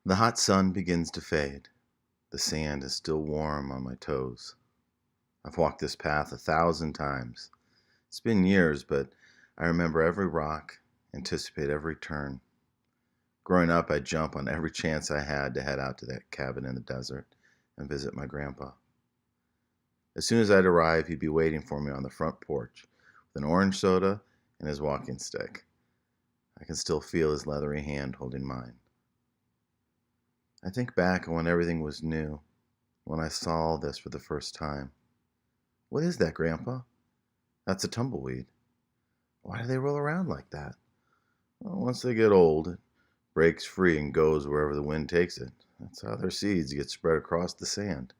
The hot sun begins to fade. The sand is still warm on my toes. I've walked this path 1,000 times. It's been years, but I remember every rock, anticipate every turn. Growing up, I'd jump on every chance I had to head out to that cabin in the desert and visit my grandpa. As soon as I'd arrive, he'd be waiting for me on the front porch with an orange soda and his walking stick. I can still feel his leathery hand holding mine. I think back on when everything was new, when I saw all this for the first time. What is that, Grandpa? That's a tumbleweed. Why do they roll around like that? Well, once they get old, it breaks free and goes wherever the wind takes it. That's how their seeds get spread across the sand.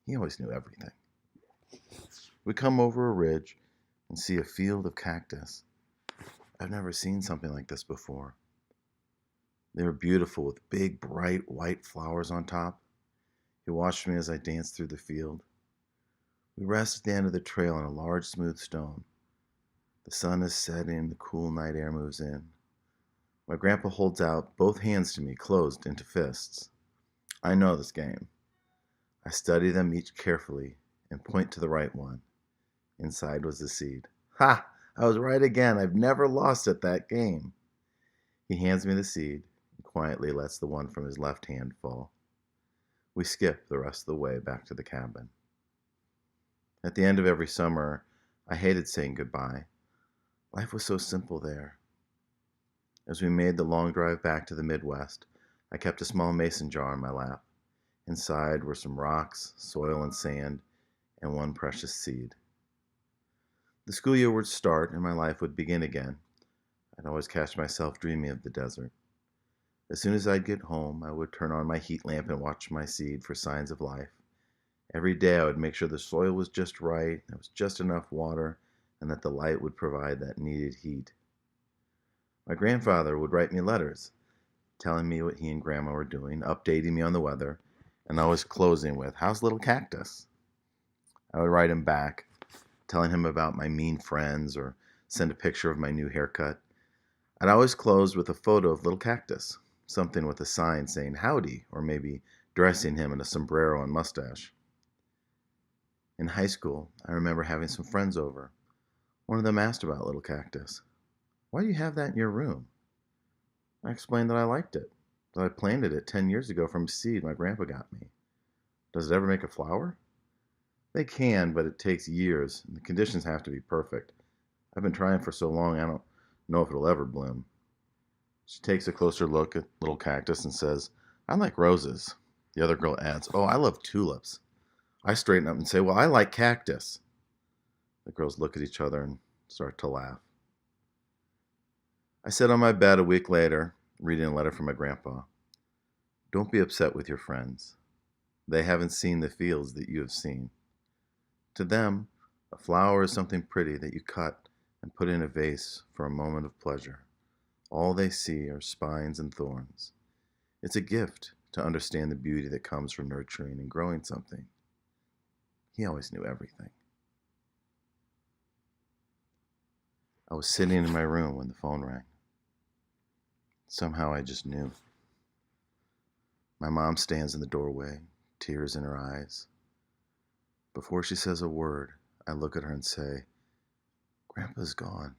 He always knew everything. We come over a ridge and see a field of cactus. I've never seen something like this before. They were beautiful with big, bright, white flowers on top. He watched me as I danced through the field. We rest at the end of the trail on a large, smooth stone. The sun is setting, the cool night air moves in. My grandpa holds out both hands to me, closed into fists. I know this game. I study them each carefully and point to the right one. Inside was the seed. Ha! I was right again. I've never lost at that game. He hands me the seed and quietly lets the one from his left hand fall. We skip the rest of the way back to the cabin. At the end of every summer, I hated saying goodbye. Life was so simple there. As we made the long drive back to the Midwest, I kept a small mason jar in my lap. Inside were some rocks, soil and sand, and one precious seed. The school year would start and my life would begin again. I'd always catch myself dreaming of the desert. As soon as I'd get home, I would turn on my heat lamp and watch my seed for signs of life. Every day I would make sure the soil was just right, there was just enough water, and that the light would provide that needed heat. My grandfather would write me letters, telling me what he and Grandma were doing, updating me on the weather, and always closing with, "How's little cactus?" I would write him back, telling him about my mean friends or send a picture of my new haircut. I'd always close with a photo of little cactus, something with a sign saying howdy, or maybe dressing him in a sombrero and mustache. In high school, I remember having some friends over. One of them asked about little cactus. "Why do you have that in your room?" I explained that I liked it, that I planted it 10 years ago from a seed my grandpa got me. Does it ever make a flower? They can, but it takes years, and the conditions have to be perfect. I've been trying for so long, I don't know if it'll ever bloom. She takes a closer look at little cactus and says, "I like roses." The other girl adds, "Oh, I love tulips." I straighten up and say, "Well, I like cactus." The girls look at each other and start to laugh. I sit on my bed a week later, reading a letter from my grandpa. Don't be upset with your friends. They haven't seen the fields that you have seen. To them, a flower is something pretty that you cut and put in a vase for a moment of pleasure. All they see are spines and thorns. It's a gift to understand the beauty that comes from nurturing and growing something. He always knew everything. I was sitting in my room when the phone rang. Somehow I just knew. My mom stands in the doorway, tears in her eyes. Before she says a word, I look at her and say, "Grandpa's gone."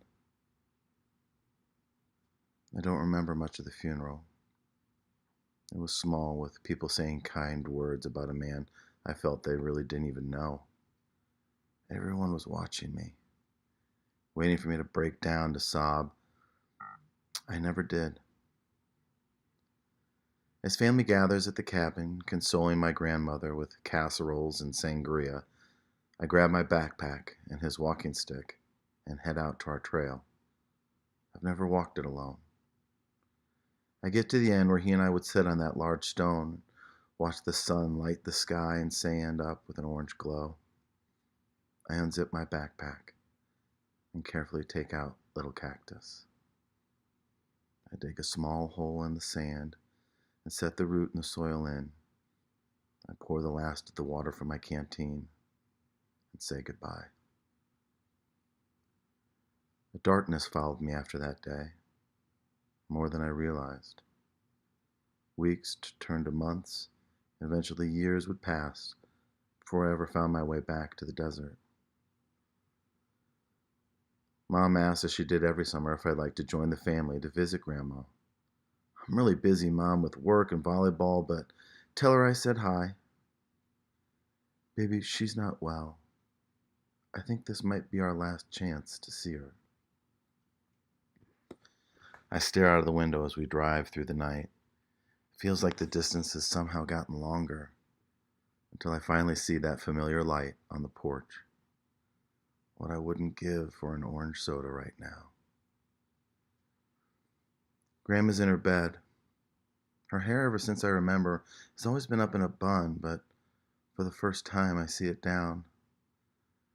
I don't remember much of the funeral. It was small, with people saying kind words about a man I felt they really didn't even know. Everyone was watching me, waiting for me to break down, to sob. I never did. As family gathers at the cabin, consoling my grandmother with casseroles and sangria, I grab my backpack and his walking stick and head out to our trail. I've never walked it alone. I get to the end where he and I would sit on that large stone, watch the sun light the sky and sand up with an orange glow. I unzip my backpack and carefully take out little cactus. I dig a small hole in the sand and set the root and the soil in. I pour the last of the water from my canteen and say goodbye. The darkness followed me after that day, more than I realized. Weeks turned to months, and eventually years would pass before I ever found my way back to the desert. Mom asked, as she did every summer, if I'd like to join the family to visit Grandma. I'm really busy, Mom, with work and volleyball, but tell her I said hi. Baby, she's not well. I think this might be our last chance to see her. I stare out of the window as we drive through the night. It feels like the distance has somehow gotten longer until I finally see that familiar light on the porch. What I wouldn't give for an orange soda right now. Grandma's in her bed. Her hair, ever since I remember, has always been up in a bun, but for the first time I see it down.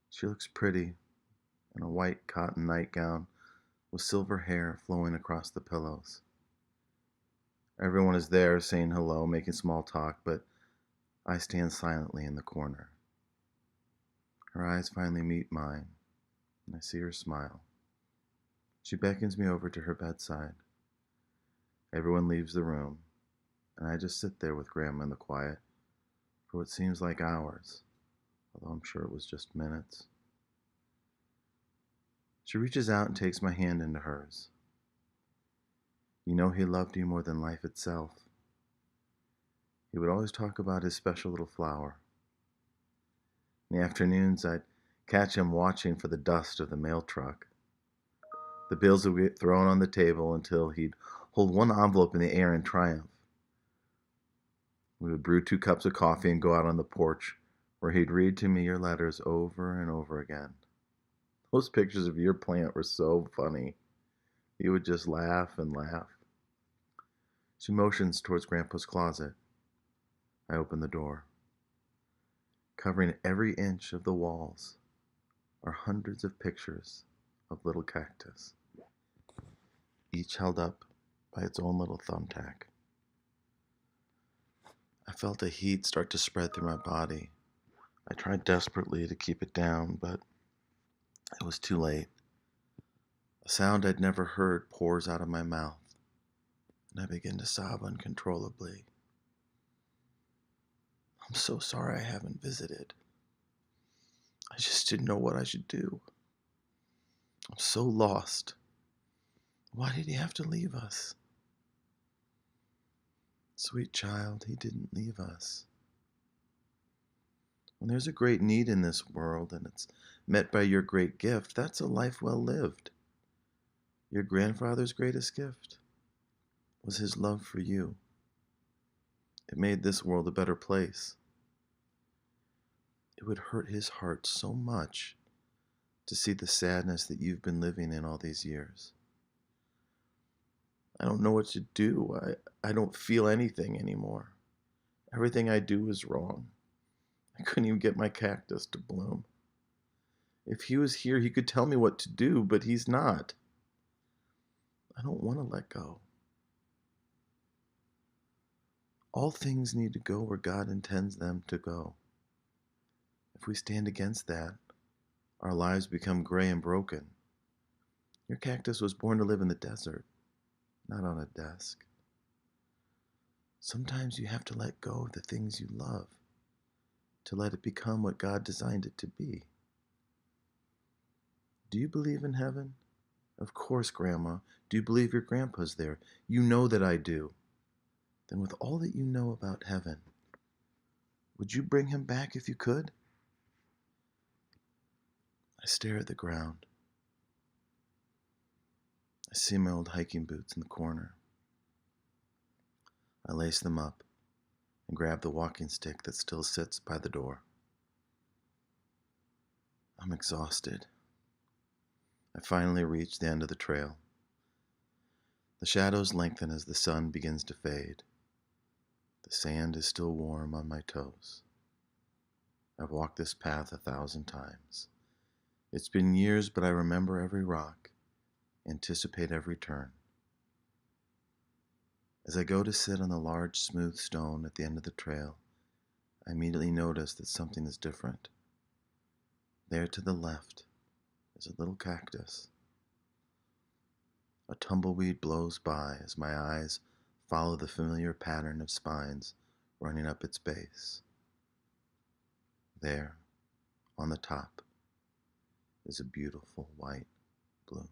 She looks pretty in a white cotton nightgown with silver hair flowing across the pillows. Everyone is there saying hello, making small talk, but I stand silently in the corner. Her eyes finally meet mine, and I see her smile. She beckons me over to her bedside. Everyone leaves the room, and I just sit there with Grandma in the quiet for what seems like hours, although I'm sure it was just minutes. She reaches out and takes my hand into hers. You know, he loved you more than life itself. He would always talk about his special little flower. In the afternoons, I'd catch him watching for the dust of the mail truck. The bills would get thrown on the table until he'd hold one envelope in the air in triumph. We would brew 2 cups of coffee and go out on the porch, where he'd read to me your letters over and over again. Those pictures of your plant were so funny. He would just laugh and laugh. She motions towards Grandpa's closet. I open the door. Covering every inch of the walls are hundreds of pictures of little cactus, each held up by its own little thumbtack. I felt a heat start to spread through my body. I tried desperately to keep it down, but it was too late. A sound I'd never heard pours out of my mouth, and I begin to sob uncontrollably. I'm so sorry I haven't visited. I just didn't know what I should do. I'm so lost. Why did he have to leave us? Sweet child, he didn't leave us. When there's a great need in this world and it's met by your great gift, that's a life well lived. Your grandfather's greatest gift was his love for you. It made this world a better place. It would hurt his heart so much to see the sadness that you've been living in all these years. I don't know what to do. I don't feel anything anymore. Everything I do is wrong. I couldn't even get my cactus to bloom. If he was here, he could tell me what to do, but he's not. I don't want to let go. All things need to go where God intends them to go. If we stand against that, our lives become gray and broken. Your cactus was born to live in the desert, not on a desk. Sometimes you have to let go of the things you love to let it become what God designed it to be. Do you believe in heaven? Of course, Grandma. Do you believe your grandpa's there? You know that I do. Then with all that you know about heaven, would you bring him back if you could? I stare at the ground. I see my old hiking boots in the corner. I lace them up and grab the walking stick that still sits by the door. I'm exhausted. I finally reach the end of the trail. The shadows lengthen as the sun begins to fade. The sand is still warm on my toes. I've walked this path 1,000 times. It's been years, but I remember every rock, anticipate every turn. As I go to sit on the large, smooth stone at the end of the trail, I immediately notice that something is different. There to the left is a little cactus. A tumbleweed blows by as my eyes Follow the familiar pattern of spines running up its base. There, on the top, is a beautiful white bloom.